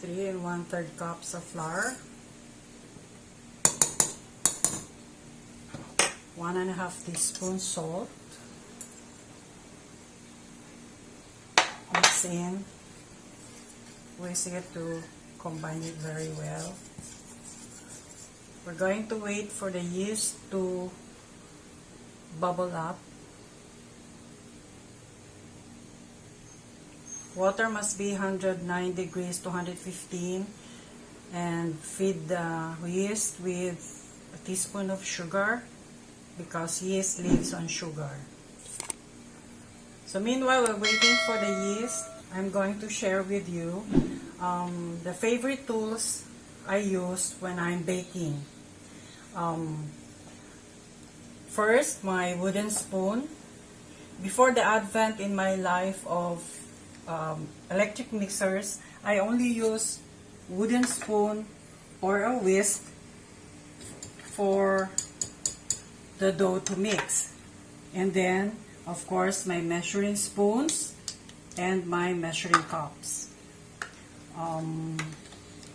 3 1/3 cups of flour, 1.5 teaspoons salt, mix in, whisk it to combine it very well. We're going to wait for the yeast to bubble up. Water must be 109 degrees to 115, and feed the yeast with a teaspoon of sugar because yeast lives on sugar. So meanwhile, we're waiting for the yeast. I'm going to share with you the favorite tools I use when I'm baking. First, my wooden spoon. Before the advent in my life of electric mixers, I only use wooden spoon or a whisk for the dough to mix. And then, of course, my measuring spoons and my measuring cups.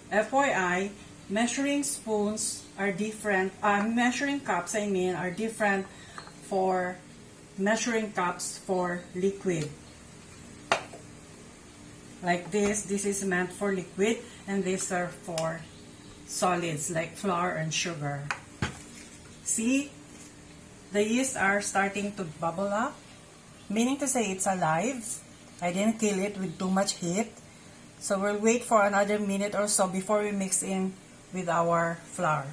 FYI, measuring spoons are different, measuring cups are different for measuring cups for liquid. Like this is meant for liquid, and these are for solids like flour and sugar. See, the yeast are starting to bubble up, meaning to say it's alive. I didn't kill it with too much heat. So we'll wait for another minute or so before we mix in with our flour.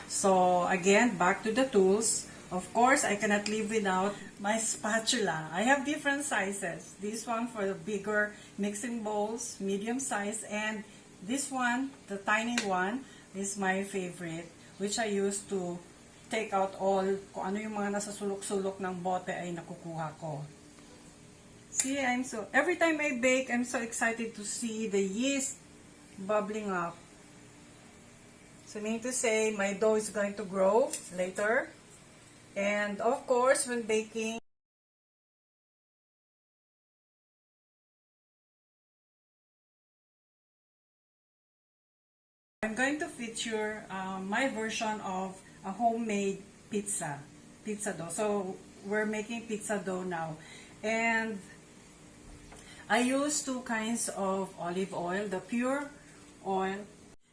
So again, back to the tools. Of course, I cannot live without my spatula. I have different sizes. This one for the bigger mixing bowls, medium size, and this one, the tiny one, is my favorite, which I use to take out all, kung ano yung mga nasa sulok-sulok ng bote ay nakukuha ko. See, every time I bake, I'm so excited to see the yeast bubbling up. So meaning to say, my dough is going to grow later. And of course, when baking, I'm going to feature my version of a homemade pizza dough. So we're making pizza dough now. And I use 2 kinds of olive oil, the pure oil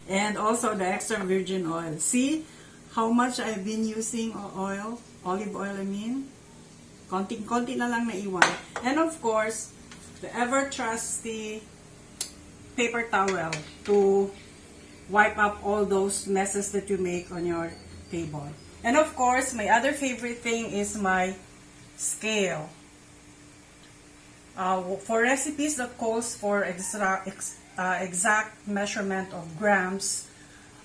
and also the extra virgin oil. See how much I've been using oil, olive oil I mean. Konti na lang naiwan. And of course, the ever trusty paper towel to wipe up all those messes that you make on your table. And of course, my other favorite thing is my scale. For recipes that calls for exact measurement of grams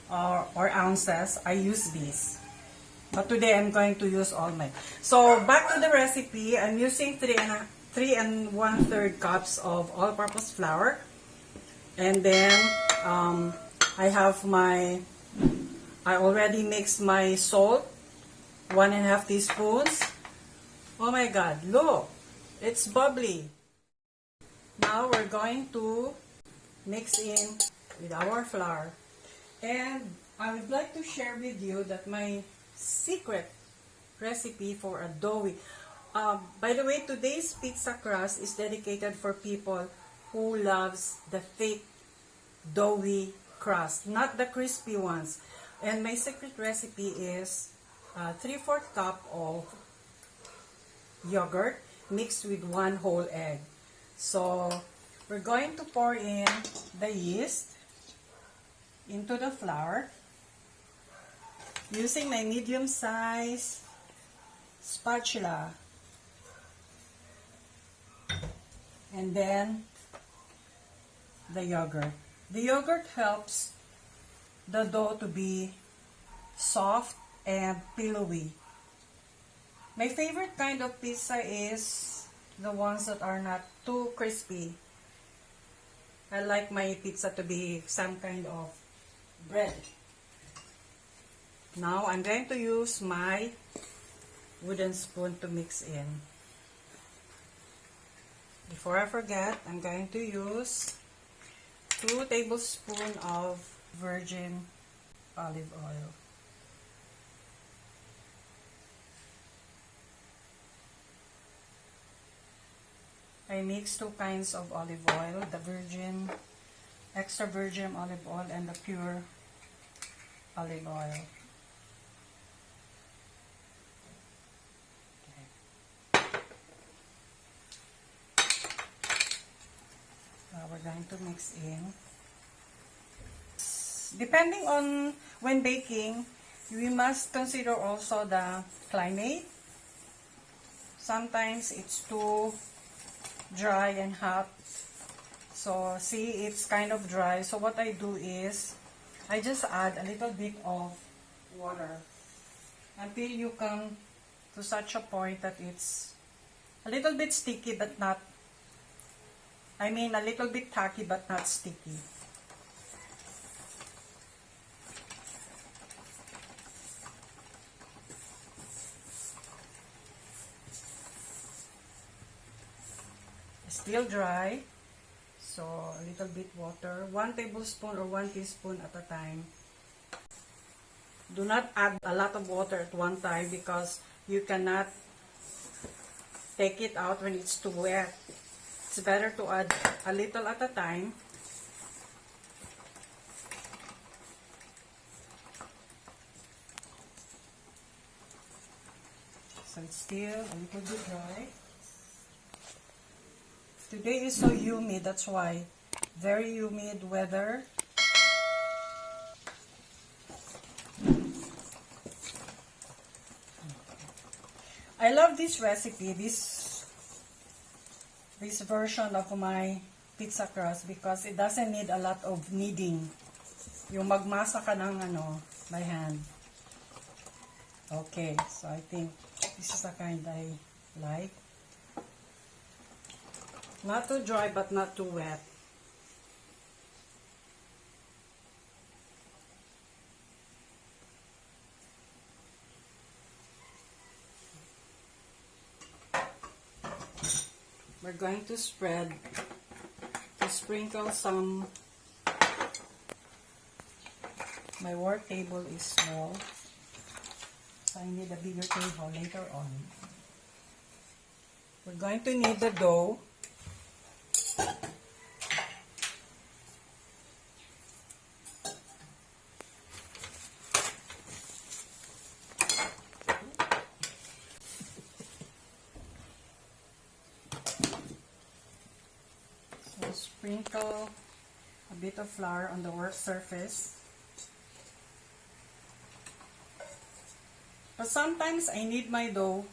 or ounces, I use these. But today I'm going to use all mine. So back to the recipe, I'm using 3 1/3 cups of all-purpose flour, and then I already mixed my salt, 1.5 teaspoons. Oh my God! Look, it's bubbly. Now we're going to mix in with our flour. And I would like to share with you that my secret recipe for a doughy. By the way, today's pizza crust is dedicated for people who loves the thick, doughy crust, not the crispy ones. And my secret recipe is 3/4 cup of yogurt mixed with 1 whole egg. So we're going to pour in the yeast into the flour using my medium size spatula, and then the yogurt. The yogurt helps the dough to be soft and pillowy. My favorite kind of pizza is the ones that are not too crispy. I like my pizza to be some kind of bread. Now I'm going to use my wooden spoon to mix in. Before I forget, I'm going to use 2 tablespoons of virgin olive oil. I mix 2 kinds of olive oil, the virgin, extra virgin olive oil, and the pure olive oil. We're going to mix in. Depending on when baking, we must consider also the climate. Sometimes it's too dry and hot. So see, it's kind of dry. So what I do is, I just add a little bit of water until you come to such a point that it's a little bit sticky but not, a little bit tacky but not sticky. Still dry, so a little bit water, 1 tablespoon or 1 teaspoon at a time. Do not add a lot of water at one time because you cannot take it out when it's too wet. It's better to add a little at a time. So it's still a little bit dry. Today is so humid, that's why. Very humid weather. I love this recipe, this version of my pizza crust because it doesn't need a lot of kneading. Yung magmasa ka ng by hand. Okay, so I think this is the kind I like. Not too dry but not too wet. We're going to sprinkle some. My work table is small, so I need a bigger table later on. We're going to knead the dough. Sprinkle a bit of flour on the work surface. But sometimes I need my dough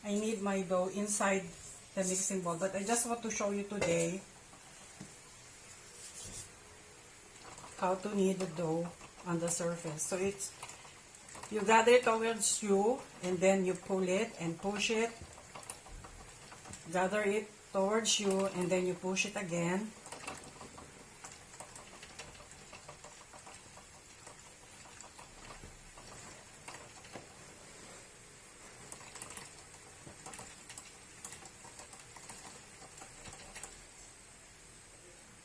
inside the mixing bowl. But I just want to show you today how to knead the dough on the surface. So it's, you gather it towards you and then you pull it and push it. Gather it towards you and then you push it again.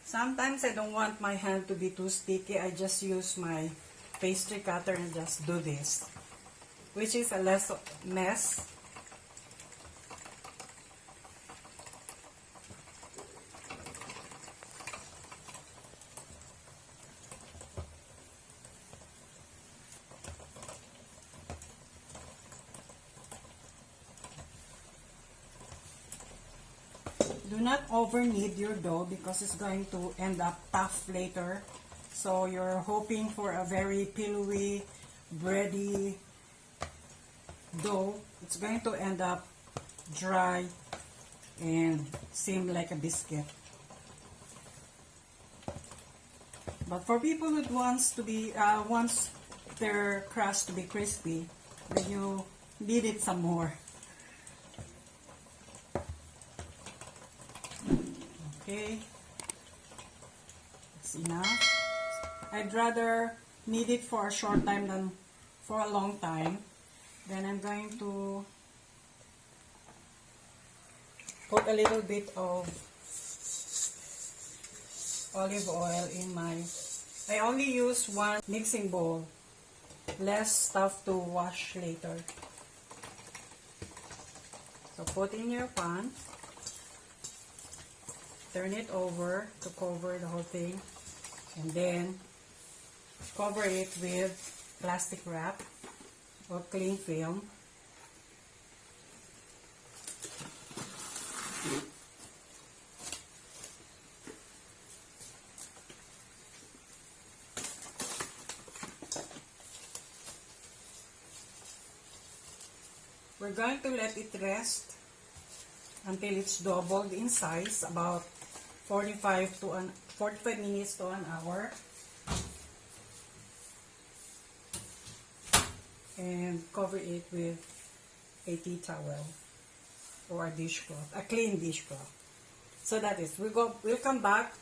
Sometimes I don't want my hand to be too sticky. I just use my pastry cutter and just do this, which is a less mess. Do not over knead your dough because it's going to end up tough later. So you're hoping for a very pillowy, bready dough. It's going to end up dry and seem like a biscuit. But for people who wants their crust to be crispy, then you knead it some more. Okay, that's enough. I'd rather knead it for a short time than for a long time. Then I'm going to put a little bit of olive oil in my, I only use one mixing bowl. Less stuff to wash later. So put in your pan. Turn it over to cover the whole thing. And then cover it with plastic wrap or cling film. We're going to let it rest until it's doubled in size, about 45 minutes to an hour. And cover it with a tea towel or a dishcloth, a clean dishcloth. So that is, we'll come back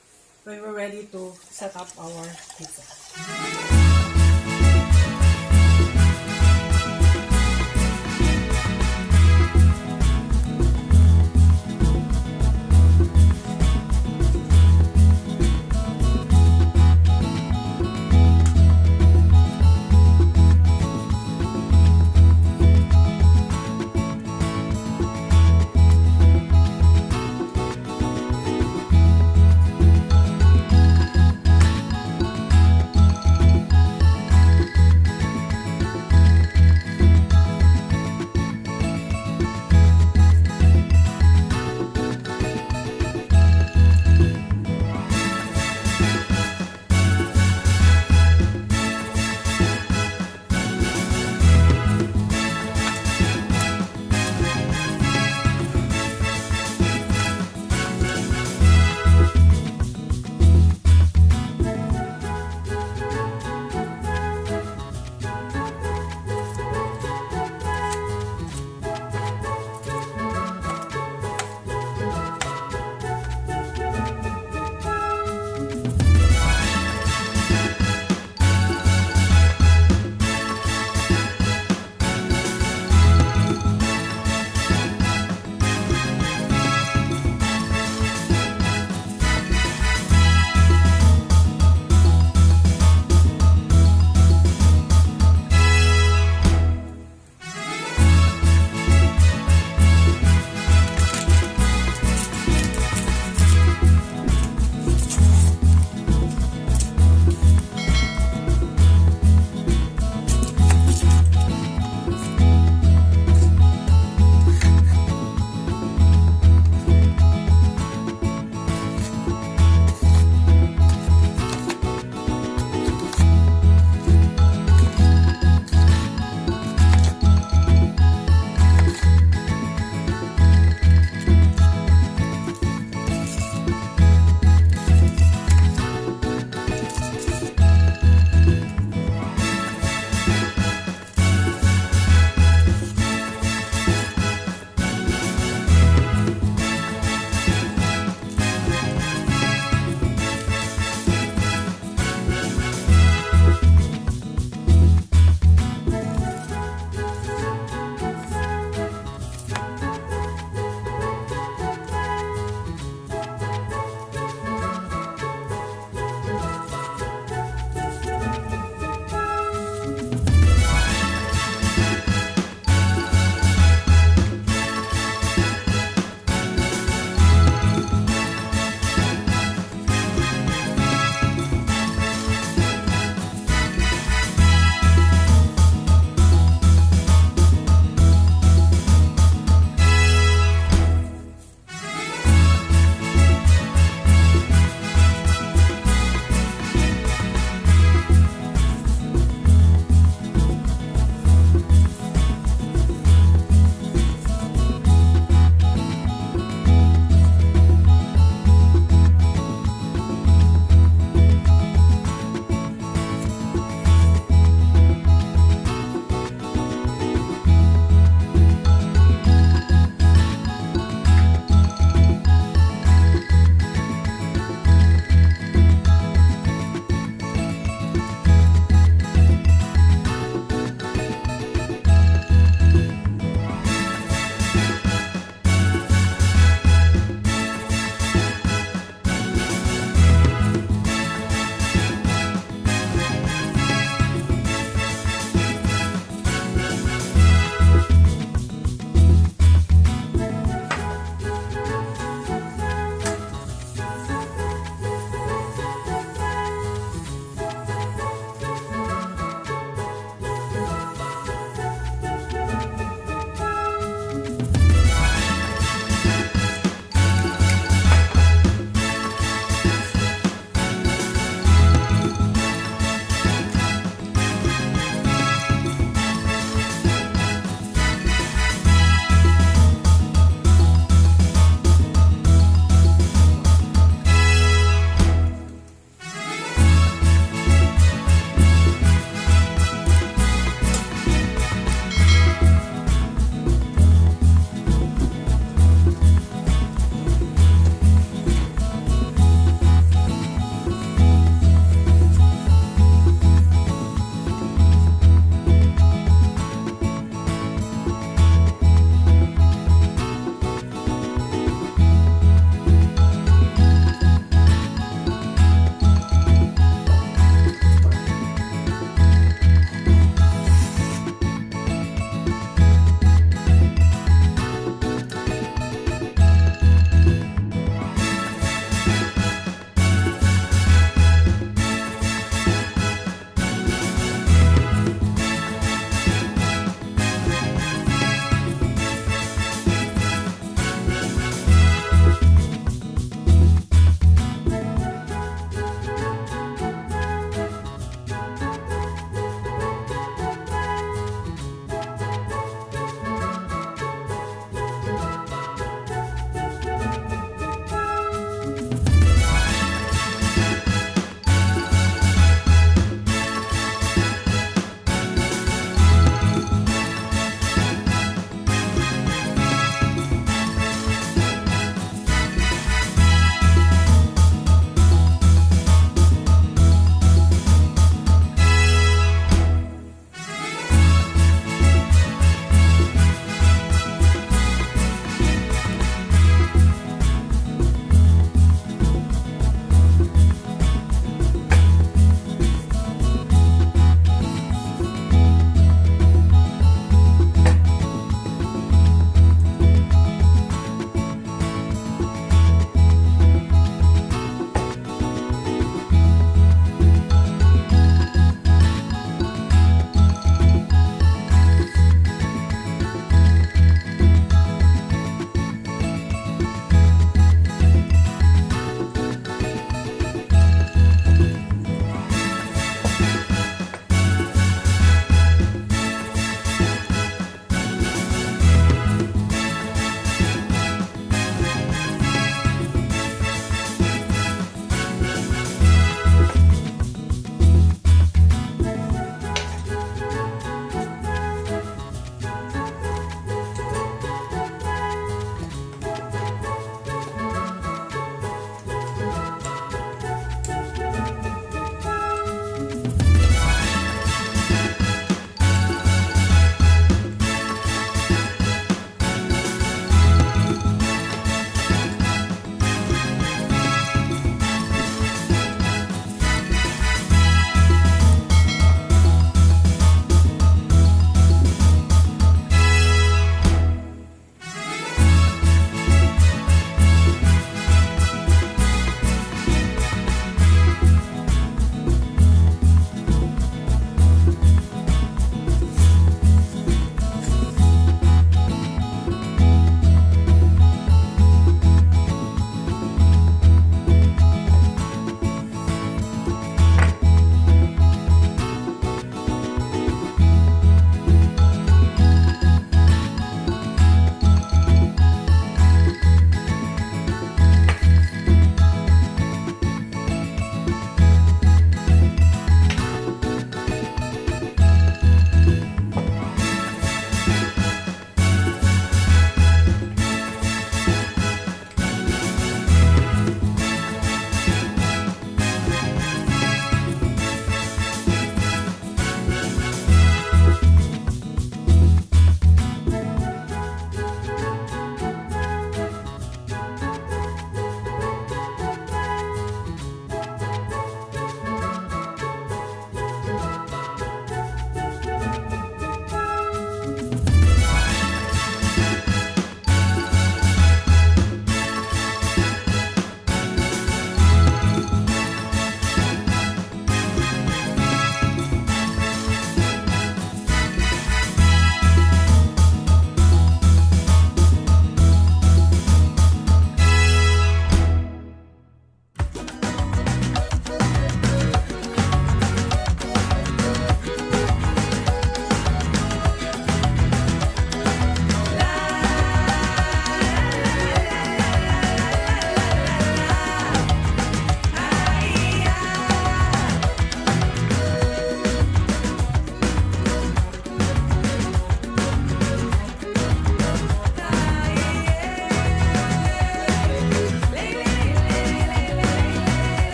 when we're ready to set up our pizza.